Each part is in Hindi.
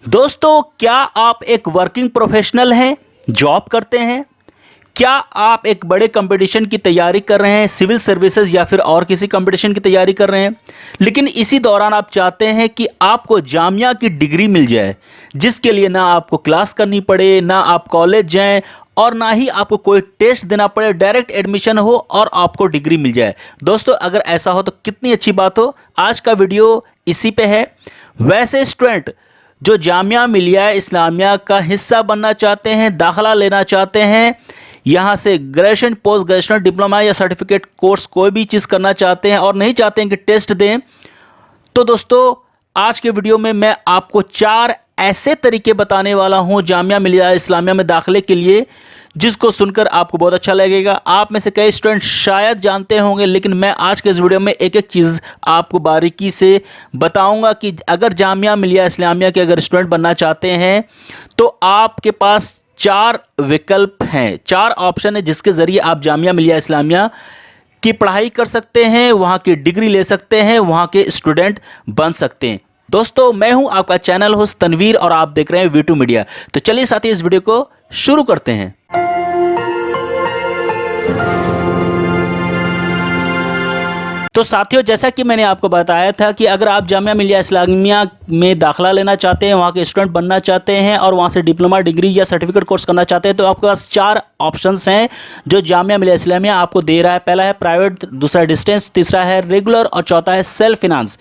दोस्तों, क्या आप एक वर्किंग प्रोफेशनल हैं, जॉब करते हैं? क्या आप एक बड़े कंपटीशन की तैयारी कर रहे हैं, सिविल सर्विसेज या फिर और किसी कंपटीशन की तैयारी कर रहे हैं, लेकिन इसी दौरान आप चाहते हैं कि आपको जामिया की डिग्री मिल जाए, जिसके लिए ना आपको क्लास करनी पड़े, ना आप कॉलेज जाएं और ना ही आपको कोई टेस्ट देना पड़े, डायरेक्ट एडमिशन हो और आपको डिग्री मिल जाए। दोस्तों, अगर ऐसा हो तो कितनी अच्छी बात हो। आज का वीडियो इसी पे है। वैसे स्टूडेंट जो जामिया मिलिया इस्लामिया का हिस्सा बनना चाहते हैं, दाखिला लेना चाहते हैं, यहाँ से ग्रेजुएशन, पोस्ट ग्रेजुएशन, डिप्लोमा या सर्टिफिकेट कोर्स कोई भी चीज़ करना चाहते हैं और नहीं चाहते हैं कि टेस्ट दें, तो दोस्तों आज के वीडियो में मैं आपको 4 ऐसे तरीके बताने वाला हूँ जामिया मिलिया इस्लामिया में दाखिले के लिए, जिसको सुनकर आपको बहुत अच्छा लगेगा। आप में से कई स्टूडेंट शायद जानते होंगे, लेकिन मैं आज के इस वीडियो में एक एक चीज़ आपको बारीकी से बताऊंगा कि अगर जामिया मिलिया इस्लामिया के अगर स्टूडेंट बनना चाहते हैं तो आपके पास 4 विकल्प हैं, 4 ऑप्शन है जिसके ज़रिए आप जामिया मिलिया इस्लामिया की पढ़ाई कर सकते हैं, वहाँ की डिग्री ले सकते हैं, वहाँ के स्टूडेंट बन सकते हैं। दोस्तों, मैं हूं आपका चैनल होस्ट तनवीर और आप देख रहे हैं V2 मीडिया। तो चलिए साथी इस वीडियो को शुरू करते हैं। तो साथियों, जैसा कि मैंने आपको बताया था कि अगर आप जामिया मिलिया इस्लामिया में दाखिला लेना चाहते हैं, वहाँ के स्टूडेंट बनना चाहते हैं और वहाँ से डिप्लोमा, डिग्री या सर्टिफिकेट कोर्स करना चाहते हैं, तो आपके पास 4 ऑप्शंस हैं जो जामिया मिलिया इस्लामिया आपको दे रहा है। पहला है प्राइवेट, दूसरा डिस्टेंस, तीसरा है रेगुलर और चौथा है सेल्फ फिनांस।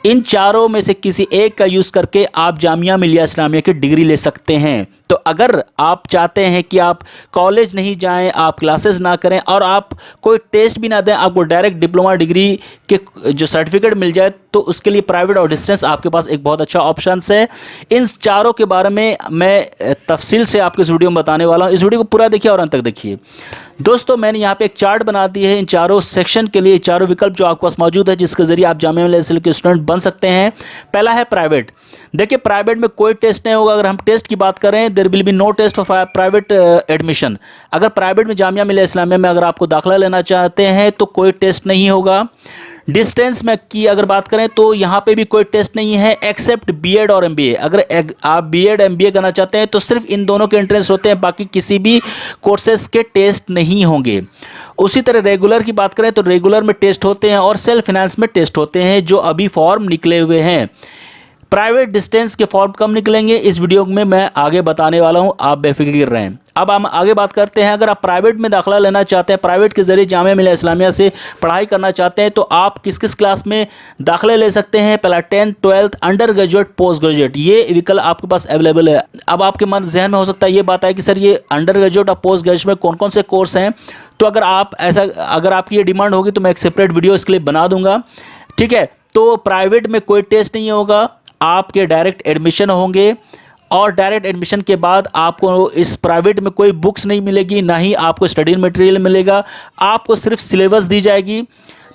इन चारों में से किसी एक का यूज़ करके आप जामिया मिलिया इस्लामिया की डिग्री ले सकते हैं। तो अगर आप चाहते हैं कि आप कॉलेज नहीं जाएं, आप क्लासेस ना करें और आप कोई टेस्ट भी ना दें, आपको डायरेक्ट डिप्लोमा, डिग्री के जो सर्टिफिकेट मिल जाए, तो उसके लिए प्राइवेट और डिस्टेंस आपके पास एक बहुत अच्छा ऑप्शन है। इन चारों के बारे में मैं तफसील से आपको इस वीडियो में बताने वाला हूँ। इस वीडियो को पूरा देखिए और अंत तक देखिए। दोस्तों, मैंने यहाँ पे एक चार्ट बना दी है इन चारों सेक्शन के लिए, चारों विकल्प जो आपके पास मौजूद है, जिसके जरिए आप जामिया मिलिया इस्लामिया के स्टूडेंट बन सकते हैं। पहला है प्राइवेट। देखिए, प्राइवेट में कोई टेस्ट नहीं होगा। अगर हम टेस्ट की बात करें, there will be no test for private admission. अगर प्राइवेट में जामिया मिलिया इस्लामिया में अगर आपको दाखिला लेना चाहते हैं तो कोई टेस्ट नहीं होगा। डिस्टेंस में की अगर बात करें तो यहाँ पे भी कोई टेस्ट नहीं है, एक्सेप्ट बीएड और एमबीए। अगर आप बीएड एमबीए करना चाहते हैं तो सिर्फ इन दोनों के एंट्रेंस होते हैं, बाकी किसी भी कोर्सेज के टेस्ट नहीं होंगे। उसी तरह रेगुलर की बात करें तो रेगुलर में टेस्ट होते हैं और सेल्फ फाइनेंस में टेस्ट होते हैं, जो अभी फॉर्म निकले हुए हैं। प्राइवेट डिस्टेंस के फॉर्म कब निकलेंगे इस वीडियो में मैं आगे बताने वाला हूं, आप बेफिक्र रहें। अब हम आगे बात करते हैं। अगर आप प्राइवेट में दाखिला लेना चाहते हैं, प्राइवेट के जरिए जामिया मिलिया इस्लामिया से पढ़ाई करना चाहते हैं, तो आप किस किस क्लास में दाखिले ले सकते हैं? पहला 10th, 12th, under graduate, post graduate, ये विकल्प आपके पास अवेलेबल है। अब आपके मन जहन में हो सकता है ये बात है कि सर, ये अंडर ग्रेजुएट और पोस्ट ग्रेजुएट में कौन कौन से कोर्स हैं? तो अगर आपकी ये डिमांड होगी तो मैं एक सेपरेट वीडियो इसके लिए बना दूंगा, ठीक है। तो प्राइवेट में कोई टेस्ट नहीं होगा, आपके डायरेक्ट एडमिशन होंगे और डायरेक्ट एडमिशन के बाद आपको इस प्राइवेट में कोई बुक्स नहीं मिलेगी, ना ही आपको स्टडी मटेरियल मिलेगा, आपको सिर्फ सिलेबस दी जाएगी।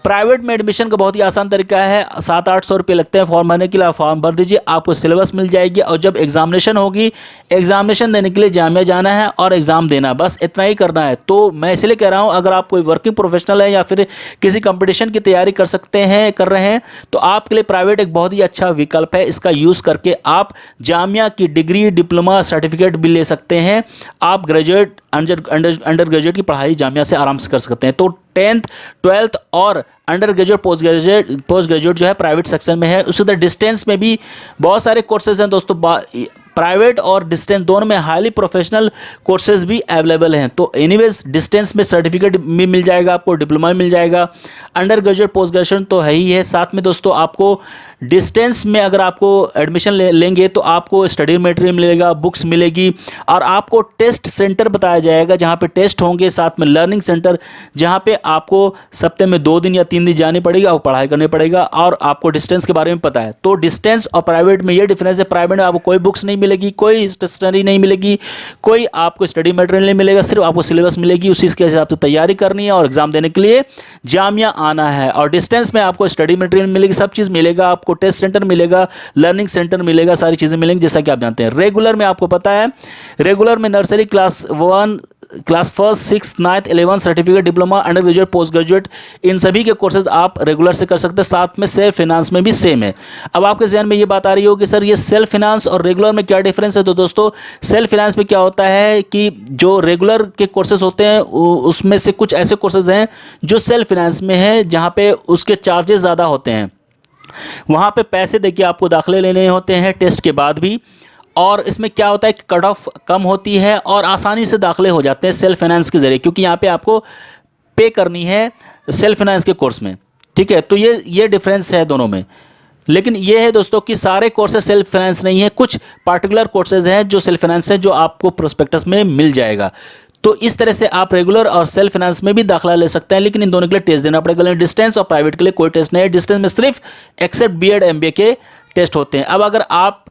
प्राइवेट में एडमिशन का बहुत ही आसान तरीका है, 700-800 रुपये लगते हैं फॉर्म भरने के लिए। आप फॉर्म भर दीजिए, आपको सिलेबस मिल जाएगी और जब एग्जामिनेशन होगी, एग्जामिनेशन देने के लिए जामिया जाना है और एग्ज़ाम देना, बस इतना ही करना है। तो मैं इसलिए कह रहा हूँ, अगर आप कोई वर्किंग प्रोफेशनल है या फिर किसी कंपटीशन की तैयारी कर रहे हैं, तो आपके लिए प्राइवेट एक बहुत ही अच्छा विकल्प है। इसका यूज़ करके आप जामिया की डिग्री, डिप्लोमा, सर्टिफिकेट भी ले सकते हैं। आप ग्रेजुएट, अंडर ग्रेजुएट की पढ़ाई जामिया से आराम से कर सकते हैं। तो 10th, 12th और अंडर ग्रेजुएट, पोस्ट ग्रेजुएट जो है प्राइवेट सेक्शन में है। उसी तरह डिस्टेंस में भी बहुत सारे कोर्सेज हैं दोस्तों। प्राइवेट और डिस्टेंस दोनों में हाईली प्रोफेशनल कोर्सेज भी अवेलेबल हैं। तो एनीवेज, डिस्टेंस में सर्टिफिकेट भी मिल जाएगा, आपको डिप्लोमा भी मिल जाएगा, अंडर ग्रेजुएट, पोस्ट ग्रेजुएशन तो है ही है। साथ में दोस्तों, आपको डिस्टेंस में अगर आपको एडमिशन लेंगे तो आपको स्टडी मटेरियल मिलेगा, बुक्स मिलेगी और आपको टेस्ट सेंटर बताया जाएगा जहाँ पे टेस्ट होंगे, साथ में लर्निंग सेंटर जहाँ पे आपको सप्ताह में 2 दिन या 3 दिन जाने पड़ेगा और पढ़ाई करनी पड़ेगा और आपको डिस्टेंस के बारे में पता है। तो डिस्टेंस और प्राइवेट में ये डिफरेंस है, प्राइवेट में आपको कोई बुक्स नहीं मिलेगी, कोई स्टेशनरी नहीं मिलेगी, कोई आपको स्टडी मटेरियल नहीं मिलेगा, सिर्फ आपको सिलेबस मिलेगी, उसी के हिसाब से तैयारी करनी है और एग्जाम देने के लिए जामिया आना है। और डिस्टेंस में आपको स्टडी मटेरियल मिलेगी, सब चीज़ मिलेगा, आपको आपको टेस्ट सेंटर मिलेगा, लर्निंग सेंटर मिलेगा, सारी चीज़ें मिलेंगी जैसा कि आप जानते हैं। रेगुलर में आपको पता है, रेगुलर में nursery class 1, class first, 6, 9, 11 certificate, diploma, under graduate, post graduate, इन सभी के कोर्सेज आप रेगुलर से कर सकते हैं। साथ में सेल्फ फाइनेंस में भी सेम है। अब आपके जहन में ये बात आ रही होगी सर ये सेल्फ फाइनेंस और रेगुलर में क्या डिफरेंस है। तो दोस्तों सेल्फ फाइनेंस में क्या होता है कि जो रेगुलर के कोर्सेज होते हैं उसमें से कुछ ऐसे कोर्सेज हैं जो सेल्फ फाइनेंस में है, जहाँ पे उसके चार्जेस ज़्यादा होते हैं, वहाँ पे पैसे देके आपको दाखिले लेने होते हैं टेस्ट के बाद भी। और इसमें क्या होता है कि कट ऑफ कम होती है और आसानी से दाखिले हो जाते हैं सेल्फ फाइनेंस के ज़रिए, क्योंकि यहाँ पे आपको पे करनी है सेल्फ फाइनेंस के कोर्स में। ठीक है, तो ये डिफरेंस है दोनों में। लेकिन ये है दोस्तों कि सारे कोर्सेज सेल्फ फाइनेंस नहीं है, कुछ पार्टिकुलर कोर्सेज हैं जो सेल्फ फाइनेंस हैं, जो आपको प्रोस्पेक्टस में मिल जाएगा। तो इस तरह से आप रेगुलर और सेल्फ फाइनेंस में भी दाखिला ले सकते हैं, लेकिन इन दोनों के लिए टेस्ट देना पड़ेगा। डिस्टेंस और प्राइवेट के लिए कोई टेस्ट नहीं है। डिस्टेंस में सिर्फ एक्सेप्ट बीएड एमबीए के टेस्ट होते हैं। अब अगर आप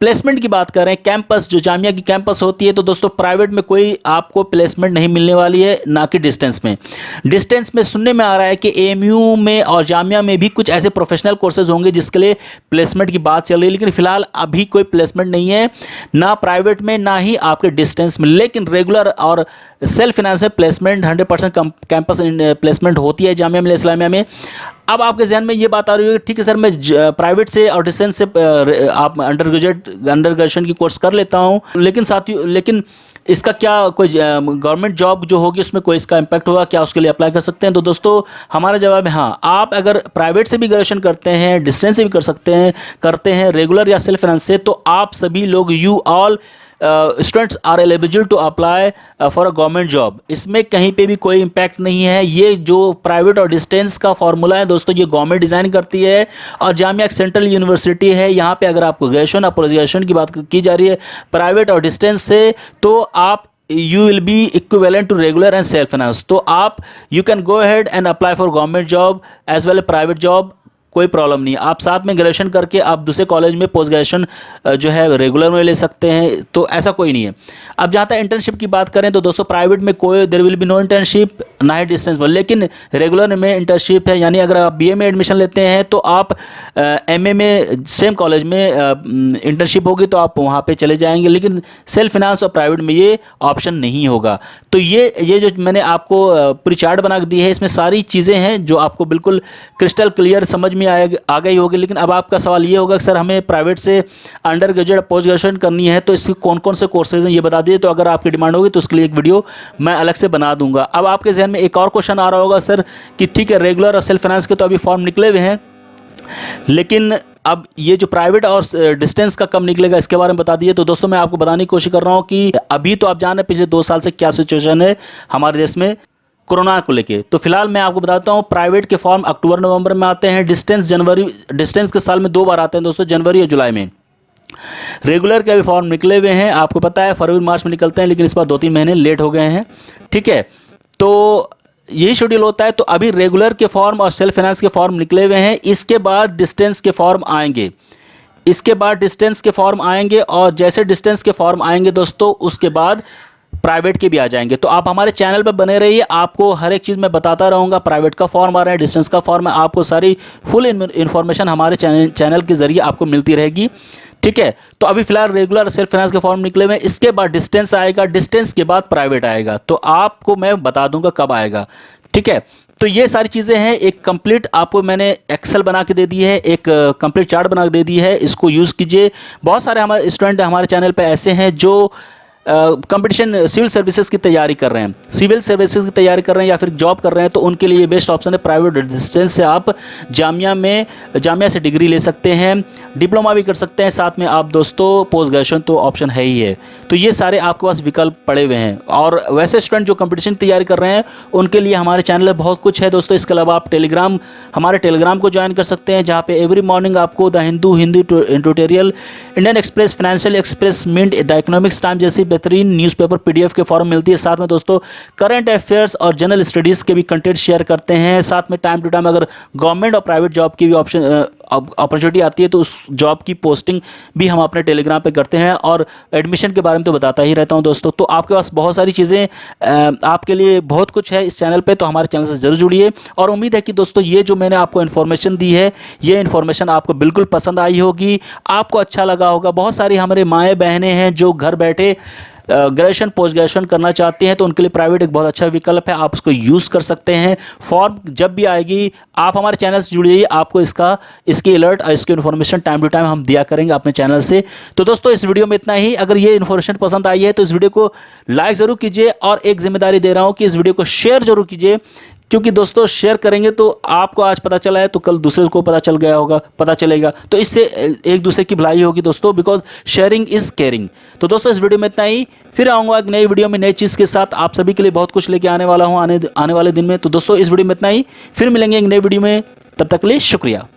प्लेसमेंट की बात करें, कैंपस जो जामिया की कैंपस होती है, तो दोस्तों प्राइवेट में कोई आपको प्लेसमेंट नहीं मिलने वाली है, ना कि डिस्टेंस में। डिस्टेंस में सुनने में आ रहा है कि एएमयू में और जामिया में भी कुछ ऐसे प्रोफेशनल कोर्सेज होंगे जिसके लिए प्लेसमेंट की बात चल रही है, लेकिन फिलहाल अभी कोई प्लेसमेंट नहीं है, ना प्राइवेट में ना ही आपके डिस्टेंस में। लेकिन रेगुलर और सेल्फ फाइनेंस में प्लेसमेंट 100% कैंपस प्लेसमेंट होती है जामिया मिलिया इस्लामिया में। अब आपके जहन में ये बात आ रही है कि ठीक है सर मैं प्राइवेट से और डिस्टेंस से आप अंडर ग्रेजुएशन की कोर्स कर लेता हूँ, लेकिन इसका क्या कोई गवर्नमेंट जॉब जो होगी उसमें कोई इसका इम्पैक्ट होगा क्या, उसके लिए अप्लाई कर सकते हैं। तो दोस्तों हमारा जवाब है हाँ, आप अगर प्राइवेट से भी ग्रेजुएशन करते हैं, डिस्टेंस से भी करते हैं रेगुलर या सेल्फ फाइनेंस से, तो आप सभी लोग you all students are eligible to apply for a government job. इसमें कहीं पे भी कोई इम्पैक्ट नहीं है। ये जो प्राइवेट और डिस्टेंस का फॉर्मूला है दोस्तों, ये गवर्नमेंट डिज़ाइन करती है और जामिया एक सेंट्रल यूनिवर्सिटी है। यहाँ पे अगर आपको ग्रेजुएशन और पोस्ट ग्रेजुएशन की बात की जा रही है प्राइवेट और डिस्टेंस से, तो आप you will be equivalent to regular and self finance। तो आप you can go ahead and apply for government job as well as private job, कोई प्रॉब्लम नहीं। आप साथ में ग्रेजुएशन करके आप दूसरे कॉलेज में पोस्ट ग्रेजुएशन जो है रेगुलर में ले सकते हैं, तो ऐसा कोई नहीं है। अब जहाँ तक इंटर्नशिप की बात करें तो दोस्तों प्राइवेट में कोई there will be no internship, ना ही डिस्टेंस में, लेकिन रेगुलर में इंटर्नशिप है। यानी अगर आप बीए में एडमिशन लेते हैं तो आप एमए में सेम कॉलेज में इंटर्नशिप होगी तो आप वहाँ पर चले जाएंगे, लेकिन सेल्फ फाइनेंस और प्राइवेट में ये ऑप्शन नहीं होगा। तो ये जो मैंने आपको पूरी चार्ट बना दी है, इसमें सारी चीज़ें हैं जो आपको बिल्कुल क्रिस्टल क्लियर समझ में आ गई होगी। लेकिन अब आपका सवाल ये होगा कि सर हमें प्राइवेट से अंडर ग्रेजुएट पोस्ट ग्रेजुएशन करनी है, तो इसके कौन कौन से कोर्सेज हैं ये बता दीजिए। तो अगर आपकी डिमांड होगी तो उसके लिए एक वीडियो मैं अलग से बना दूंगा। अब आपके जहन में एक और क्वेश्चन आ रहा होगा सर कि ठीक है रेगुलर और सेल्फ फाइनेंस के तो अभी फॉर्म निकले हुए हैं, लेकिन अब ये जो प्राइवेट और डिस्टेंस का कब निकलेगा इसके बारे में बता दिए। तो दोस्तों मैं आपको बताने की कोशिश कर रहा हूँ कि अभी तो आप जान रहे हैं पिछले 2 साल से क्या सिचुएशन है हमारे देश में कोरोना को लेके। तो फिलहाल मैं आपको बताता हूँ प्राइवेट के फॉर्म अक्टूबर नवंबर में आते हैं, डिस्टेंस के साल में 2 बार आते हैं दोस्तों, जनवरी और जुलाई में। रेगुलर के अभी फॉर्म निकले हुए हैं, आपको पता है फरवरी मार्च में निकलते हैं, लेकिन इस बार 2-3 महीने लेट हो गए हैं। ठीक है, तो यही शेड्यूल होता है। तो अभी रेगुलर के फॉर्म और सेल्फ फाइनेंस के फॉर्म निकले हुए हैं, इसके बाद डिस्टेंस के फॉर्म आएंगे। और जैसे डिस्टेंस के फॉर्म आएंगे दोस्तों उसके बाद प्राइवेट के भी आ जाएंगे। तो आप हमारे चैनल पर बने रहिए, आपको हर एक चीज़ मैं बताता रहूँगा। प्राइवेट का फॉर्म आ रहा है, डिस्टेंस का फॉर्म है, आपको सारी फुल इन्फॉर्मेशन हमारे चैनल के ज़रिए आपको मिलती रहेगी। ठीक है, तो अभी फिलहाल रेगुलर सेल्फ फाइनेंस के फॉर्म निकले हुए हैं, इसके बाद डिस्टेंस आएगा, डिस्टेंस के बाद प्राइवेट आएगा। तो आपको मैं बता दूंगा कब आएगा। ठीक है, तो ये सारी चीज़ें हैं। एक कंप्लीट आपको मैंने एक्सेल बना के दे दी है, एक कंप्लीट चार्ट बना के दे दी है, इसको यूज़ कीजिए। बहुत सारे हमारे स्टूडेंट हमारे चैनल पे ऐसे हैं जो कंपटीशन सिविल सर्विसेज की तैयारी कर रहे हैं, या फिर जॉब कर रहे हैं, तो उनके लिए बेस्ट ऑप्शन है प्राइवेट डिस्टेंस से आप जामिया से डिग्री ले सकते हैं, डिप्लोमा भी कर सकते हैं, साथ में आप दोस्तों पोस्ट ग्रेजुएशन तो ऑप्शन है ही है। तो ये सारे आपके पास विकल्प पड़े हुए हैं। और वैसे स्टूडेंट जो कंपटीशन की तैयारी कर रहे हैं उनके लिए हमारे चैनल में बहुत कुछ है दोस्तों। इसके अलावा आप हमारे टेलीग्राम को ज्वाइन कर सकते हैं, जहाँ पे एवरी मॉर्निंग आपको the Hindu tutorial, Indian Express, Financial Express, Mint, the Economics Time जैसी बेहतरीन न्यूज़पेपर पीडीएफ के फॉर्म मिलती है। साथ में दोस्तों करंट अफेयर्स और जनरल स्टडीज़ के भी कंटेंट शेयर करते हैं। साथ में टाइम टू टाइम अगर गवर्नमेंट और प्राइवेट जॉब की भी अपॉर्चुनिटी आती है तो उस जॉब की पोस्टिंग भी हम अपने टेलीग्राम पे करते हैं, और एडमिशन के बारे में तो बताता ही रहता हूं दोस्तों। तो आपके पास बहुत सारी चीज़ें, आपके लिए बहुत कुछ है इस चैनल पे, तो हमारे चैनल से जरूर जुड़िए। और उम्मीद है कि दोस्तों ये जो मैंने आपको इन्फॉर्मेशन दी है, ये इन्फॉर्मेशन आपको बिल्कुल पसंद आई होगी, आपको अच्छा लगा होगा। बहुत सारी हमारे माएँ बहनें हैं जो घर बैठे ग्रेजुएशन पोस्ट ग्रेजुएशन करना चाहते हैं, तो उनके लिए प्राइवेट एक बहुत अच्छा विकल्प है, आप उसको यूज़ कर सकते हैं। फॉर्म जब भी आएगी आप हमारे चैनल से जुड़िए, आपको इसकी अलर्ट और इसकी इन्फॉर्मेशन टाइम टू टाइम हम दिया करेंगे अपने चैनल से। तो दोस्तों इस वीडियो में इतना ही। अगर ये इन्फॉर्मेशन पसंद आई है तो इस वीडियो को लाइक ज़रूर कीजिए, और एक जिम्मेदारी दे रहा हूँ कि इस वीडियो को शेयर जरूर कीजिए, क्योंकि दोस्तों शेयर करेंगे तो आपको आज पता चला है तो कल दूसरे को पता चलेगा, तो इससे एक दूसरे की भलाई होगी दोस्तों, बिकॉज शेयरिंग इज़ केयरिंग। तो दोस्तों इस वीडियो में इतना ही, फिर आऊँगा एक नई वीडियो में नई चीज़ के साथ, आप सभी के लिए बहुत कुछ लेके आने वाला हूँ आने वाले दिन में। तो दोस्तों इस वीडियो में इतना ही, फिर मिलेंगे एक नई वीडियो में, तब तक के लिए शुक्रिया।